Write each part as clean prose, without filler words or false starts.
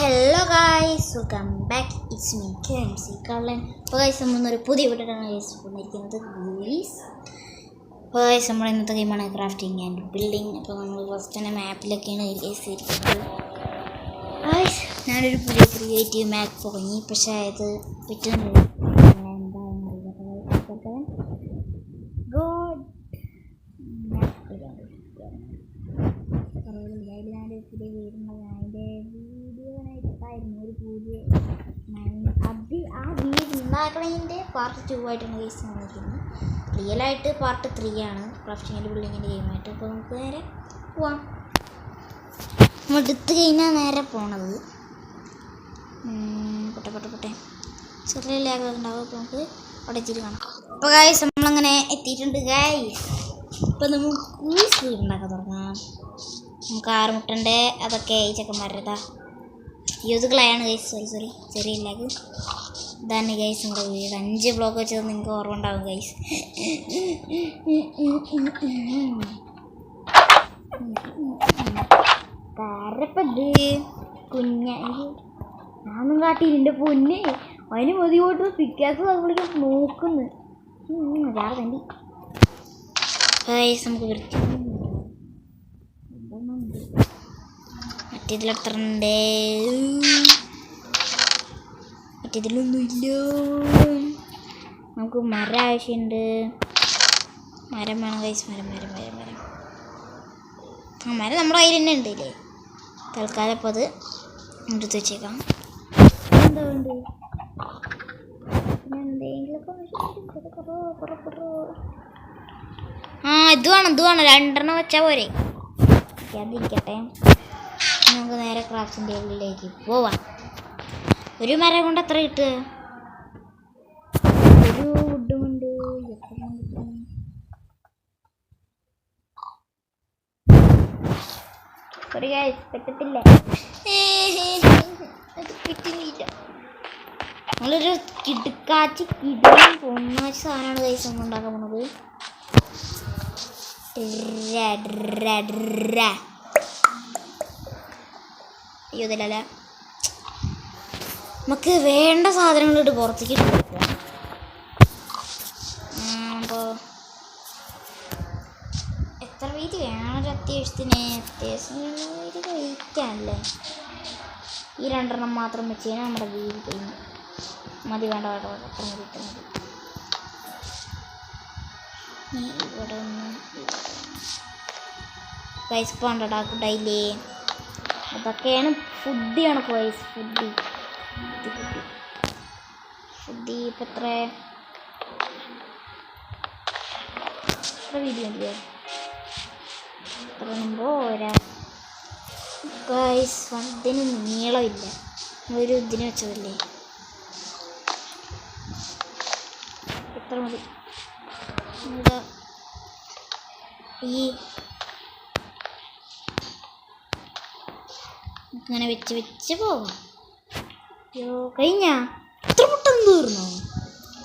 Hello guys, welcome back. It's me KMC കള്ളൻ. അപ്പോൾ guys നമ്മളൊരു പുതിയ വീട്ടിലാണ് ഗൈസ് വന്നിരിക്കുന്നത്. അപ്പോൾ ഗൈസ് നമ്മൾ ഇന്നത്തെ ഗെയിമാണ് ക്രാഫ്റ്റിംഗ് ആൻഡ് ബിൽഡിങ്. അപ്പോൾ നമ്മൾ ഫസ്റ്റ് തന്നെ മാപ്പിലൊക്കെയാണ് ഗൈസ് ഇരിക്കുന്നത്. ഗൈസ് ഞാനൊരു പുതിയ ക്രിയേറ്റീവ് മാപ്പ് തുടങ്ങി, പക്ഷേ അത് പറ്റുന്നില്ല. എന്താണെന്ന് അറിയില്ല. ഗോഡ് പുതിയ വീടുണ്ടാകും. അതിൻ്റെ വീഡിയോനായിട്ടായിരുന്നു ഒരു പുതിയ ആ വീട് ഉണ്ടാക്കണതിൻ്റെ പാർട്ട് 2 ആയിട്ടാണ് ഗൈസ് വന്നിരിക്കുന്നത്. റിയലായിട്ട് പാർട്ട് 3 ആണ് ക്രാഫ്റ്റിംഗ് ആൻഡ് ബിൽഡിങ്ങിൻ്റെ ഗെയിമായിട്ട്. അപ്പോൾ നമുക്ക് നേരെ പോവാം. നമ്മൾ എടുത്ത് കഴിഞ്ഞാൽ നേരെ പോണത് പൊട്ടെ ചെറിയ ലാഗ് ഉണ്ടാവും. അപ്പോൾ നമുക്ക് അവിടെ എത്തിയിട്ട് കാണാം. അപ്പോൾ ഗൈസ് നമ്മളങ്ങനെ എത്തിയിട്ടുണ്ട് ഗൈസ്. ഇപ്പോൾ നമുക്ക് ക്രൂസ് വീട് ഉണ്ടാക്കാൻ തുടങ്ങാം. നമുക്ക് 6 മുട്ടൻ്റെ അതൊക്കെ ഈ ചെക്കന്മാരുതാ യൂസുകളായാണ് ഗൈസ്. സോറി ചെറിയ ലാഗ്. ഇതാണ് ഗൈസ് നമ്മുടെ വീട്. 5 ബ്ലോക്ക് വെച്ചത് നിങ്ങൾക്ക് ഓർമ്മ ഉണ്ടാവും ഗൈസ്. കാരപ്പത് ഞാനും കാട്ടിയില്ല പൊന്നെ. അതിന് മതിയോട്ട് പിക്കാസ് നമ്മളിങ്ങനെ നോക്കുന്നു. വേറെ തണ്ടി ഗൈസ് നമുക്ക് വൃത്തി മറ്റേതിലെത്രണ്ട്, മറ്റേതിലൊന്നുമില്ല. നമുക്ക് മരം ആവശ്യമുണ്ട്. മരം വേണം ഗൈസ്. മരം നമ്മുടെ കയ്യിൽ തന്നെ ഉണ്ട് ഇല്ലേ. തൽക്കാലം അപ്പോൾ അത് എടുത്ത് വെച്ചേക്കാം. എന്താ ഉണ്ട് എന്തെങ്കിലുമൊക്കെ ഇത് വേണം 2 വെച്ചാൽ പോരെ. അതിരിക്കട്ടെ. നമുക്ക് നേരെ ക്രാഫ്റ്റിൻ്റെ ഉള്ളിലേക്ക് പോവാം. ഒരു മരം കൊണ്ട് എത്ര കിട്ടുക? ഒരു വുഡും കൊണ്ട് പറ്റത്തില്ല. കിട്ടുന്നില്ല. നമ്മളൊരു കിടുക്കാച്ചി പൊന്നാച്ച സാധനമാണ് കൈസ് നമ്മൾ ഉണ്ടാക്കാൻ പോണത്. അയ്യോ ഇതിലല്ല. നമുക്ക് വേണ്ട സാധനങ്ങളിട്ട് പുറത്തേക്ക് കൊടുക്കുക. അപ്പോൾ എത്ര വീതി വേണം? ഒരു അത്യാവശ്യം വീതി കഴിക്കാനല്ലേ. ഈ 2 മാത്രം വെച്ച് കഴിഞ്ഞാൽ നമ്മുടെ വീതി കഴിഞ്ഞു. മതി. വേണ്ട അത്ര മതി. ഇവിടെ ഒന്ന് ഗൈസ് പണ്ടടാക്കുണ്ടായില്ലേ. അതൊക്കെയാണ് ഫുഡിയാണ് ഗൈസ്. ഫുഡി ഇപ്പം എത്ര വീതി മതിയോ? എത്ര പോരാ ഗൈസ്. ഇതിന് നീളമില്ല. ഒരു ഇതിന് വെച്ചതല്ലേ. എത്ര മതി? ഈ ഇങ്ങനെ വെച്ച് പോവാം. അയ്യോ കഴിഞ്ഞാ ഇത്ര പൊട്ടൊന്നും തീർന്നോ?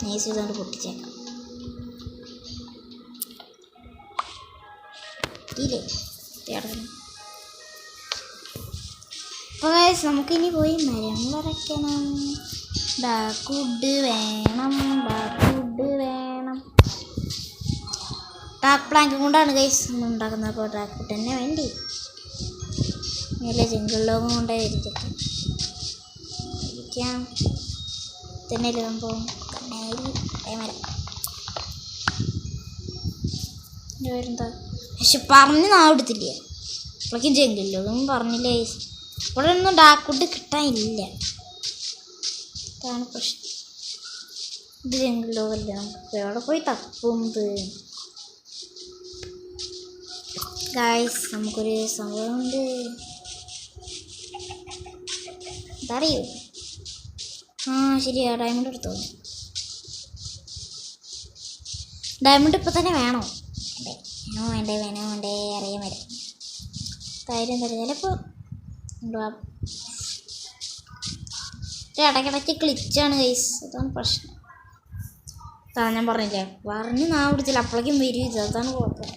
നൈസ് ചെയ്തുകൊണ്ട് പൊട്ടിച്ചേക്കാം. ഇല്ലേ അപ്പോൾ നമുക്കിനി പോയി മരം വരയ്ക്കണം. ഡാക്കുഡ് വേണം. ഡാർക്ക് പ്ലാങ്ക് കൊണ്ടാണ് ഗൈസ് നമ്മൾ ഉണ്ടാക്കുന്നത്. അപ്പോൾ ഡാക്കുഡ് തന്നെ വേണ്ടി മേലെ ജംഗിൾ ലോകം കൊണ്ടേ ഇരിക്കാം. തന്നെ സംഭവം. മരം എന്താ പക്ഷെ പറഞ്ഞ് നാവെടുത്തില്ലേ. അപ്പോഴേക്കും ജംഗിൾ ലോകം പറഞ്ഞില്ലേ. ഇവിടെ ഒന്നും ഡാക്കുഡ് കിട്ടാനില്ല. അതാണ് പ്രശ്നം. ഇത് ജംഗിൾ ലോകമല്ല. നമുക്ക് എവിടെ പോയി തപ്പുന്നത് ഗൈസ്? നമുക്കൊരു സംഭവമുണ്ട്. അതറിയോ? ശരിയാ. ഡയമണ്ട് എടുത്തോ. ഡയമണ്ട് ഇപ്പം തന്നെ വേണോ? വേണ്ടേ അറിയാൻ വരാം. കാര്യം എന്താ ചിലപ്പോൾ ഇടയ്ക്കിടയ്ക്ക് ക്ലിച്ചാണ് ഗൈസ്. അതാണ് പ്രശ്നം. ഞാൻ പറഞ്ഞില്ലേ, പറഞ്ഞ് നാ പിടിച്ചില്ല. അപ്പോഴേക്കും വരും ഇത്. അതാണ് കുഴപ്പം.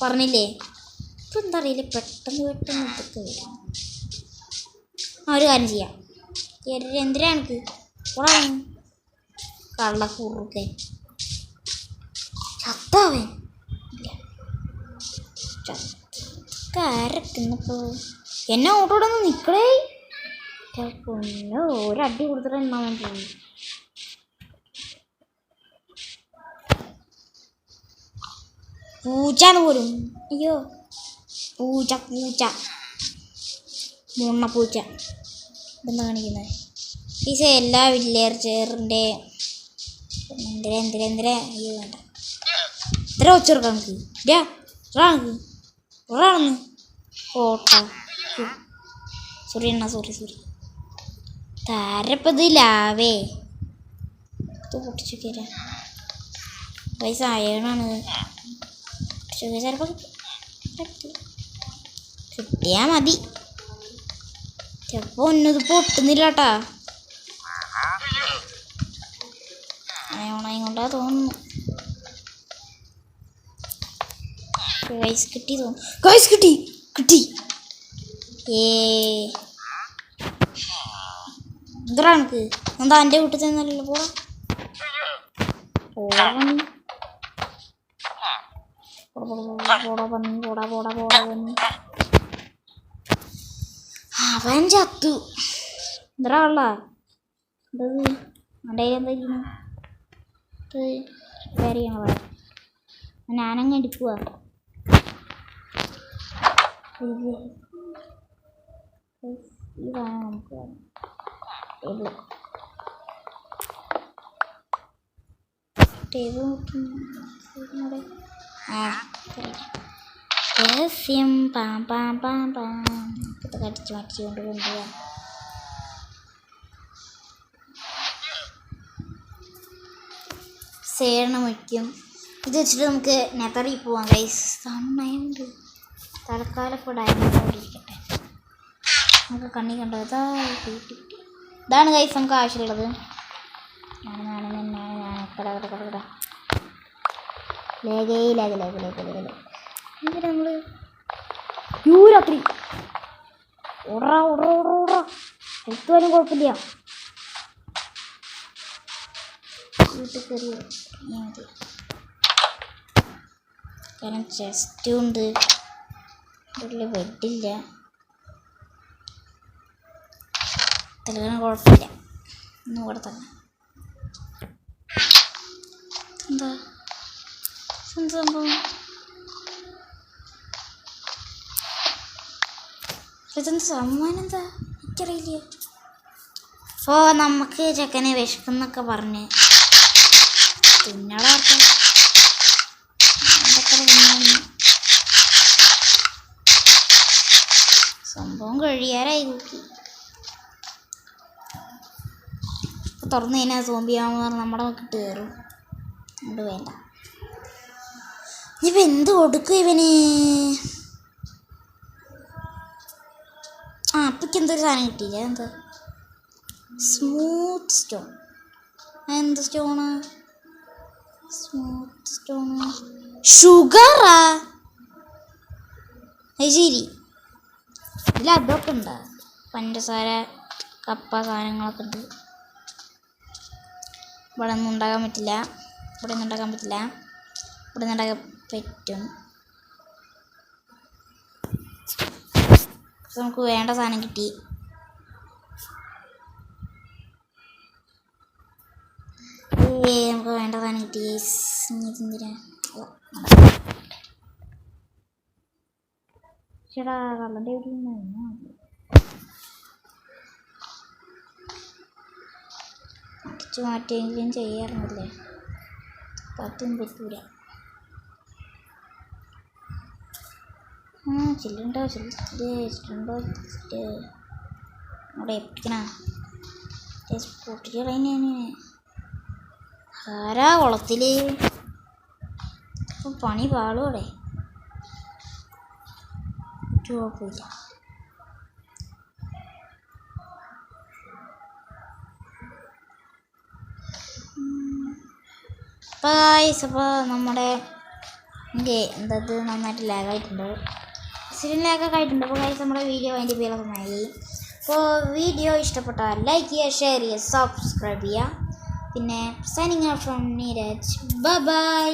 പറഞ്ഞില്ലേ ഇപ്പം എന്താ അറിയില്ല. പെട്ടെന്ന് ഇതൊക്കെ വരും. ഒരു കാര്യം ചെയ്യാം. എന്തിനാ എനിക്ക് കള്ളക്കൂറുക്കെ ചത്താവൻ ആരൊക്കെന്നപ്പോ എന്നെ ഓട്ടോടൊന്ന് നിക്കണേ. പൊന്നോ ഒരടി കൊടുത്തിട്ട് എന്നാ വേണ്ടി പൂച്ചാന്ന് പോലും. അയ്യോ പൂച്ച മുണ്ണപ്പൂച്ച ഇതെന്താ കാണിക്കുന്നത്? പീസ എല്ലാ വില്ലേജറിൻ്റെ എന്തിനാ അയ്യോ വേണ്ട. ഇത്ര വെച്ചെടുക്കാം നമുക്ക്. നമുക്ക് ഒരാണെന്ന് ഓട്ടാ സോറി അണ്ണാ സോറി താരപ്പത് ലാവേ ഇത് പൊട്ടിച്ചോക്കിയാ പൈസ അയണാണ്. ചിലപ്പോൾ കിട്ടിയാ മതി. ചിലപ്പോൾ ഒന്നത് പൊട്ടുന്നില്ല കേട്ടാ. അയണയും കൊണ്ടാ തോന്നുന്നു. കിട്ടി തോന്നുന്നു. കിട്ടി എന്താ എനിക്ക് എന്താ എൻ്റെ വീട്ടിൽ തന്നല്ലോ. പോടാ അവൻ ചത്തു. എന്താ ഉള്ള എൻ്റെ എന്താ ചെയ്യണത്? ഞാനങ്ങ് എടുക്കുക. ഇതാണ് നമുക്ക് രഹസ്യം കടിച്ച് മടിച്ചുകൊണ്ട് കൊണ്ടുപോകാം. സേണം വയ്ക്കും. ഇത് വെച്ചിട്ട് നമുക്ക് നെതറിൽ പോവാം ഗൈസ്. സമയമുണ്ട്. തൽക്കാലം ഇപ്പോൾ ഡയമണ്ടിരിക്കട്ടെ. നമുക്ക് കണ്ണി കണ്ടോ ഇതാണ് ഗൈസ് നമുക്ക് ആവശ്യമുള്ളത്. നമ്മൾ രാത്രി എത്തുവാനും കുഴപ്പമില്ല. വീട്ടിൽ കയറി മതി. കാരണം ചെസ്റ്റും ഉണ്ട്. വീട്ടിൽ ബെഡില്ല. തലകാലം കുഴപ്പമില്ല. ഒന്നും കൂടെ തന്നെ എന്താ സംഭവം? ഇതെന്താ സമ്മാനം? എന്താ എനിക്കറിയില്ല. അപ്പോൾ നമുക്ക് ചെക്കനെ വിശക്കുന്നൊക്കെ പറഞ്ഞ് പിന്നോടെ സംഭവം കഴിയാറായി. നോക്കി തുറന്നു കഴിഞ്ഞാൽ സോംബിയാണെന്ന് പറഞ്ഞാൽ നമ്മുടെ നോക്കിട്ട് കയറും. അതുകൊണ്ട് വേണ്ട. ഇനിയിപ്പോൾ എന്ത് കൊടുക്കും ഇവന്? അപ്പയ്ക്ക് എന്തൊരു സാധനം കിട്ടിയില്ല. എന്താ സ്മൂത്ത് സ്റ്റോൺ? എന്ത് സ്റ്റോണ്? സ്മൂത്ത് സ്റ്റോണ് ഷുഗറാ? അത് ശരി. ഇല്ല അതൊക്കെ ഉണ്ടോ? പഞ്ചസാര കപ്പ സാധനങ്ങളൊക്കെ ഉണ്ട്. ഇവിടെ ഒന്നും ഉണ്ടാക്കാൻ പറ്റില്ല. ഇവിടെ ഒന്നും ഉണ്ടാക്കാൻ പറ്റും. നമുക്ക് വേണ്ട സാധനം കിട്ടി. നമുക്ക് വേണ്ട സാധനം കിട്ടി. എന്തിനാ ചേട്ടാ കള്ളൻ്റെ വീട്ടിൽ നിന്ന് അടിച്ചു മാറ്റിയെങ്കിലും ചെയ്യാറുണ്ടല്ലേ. പറ്റും പറ്റൂല. ചില്ലുണ്ടോ? ചില്ലുണ്ടോ? അവിടെ എപ്പിക്കണ പൊട്ടിച്ച് കളയുന്നതിന് ആരാ കുളത്തില്? പണി പാളും. കുഴപ്പമില്ല. അപ്പോൾ നമ്മുടെ എന്തത് നന്നായിട്ട് ലാഗായിട്ടുണ്ട്. ലാഗൊക്കെ ആയിട്ടുണ്ട്. അപ്പോൾ ഗൈസ് നമ്മുടെ വീഡിയോ അതിൻ്റെ പേരൊക്കെ നന്നായി. അപ്പോൾ വീഡിയോ ഇഷ്ടപ്പെട്ടാൽ ലൈക്ക് ചെയ്യുക, ഷെയർ ചെയ്യുക, സബ്സ്ക്രൈബ് ചെയ്യുക. പിന്നെ signing out from Neeraj. By.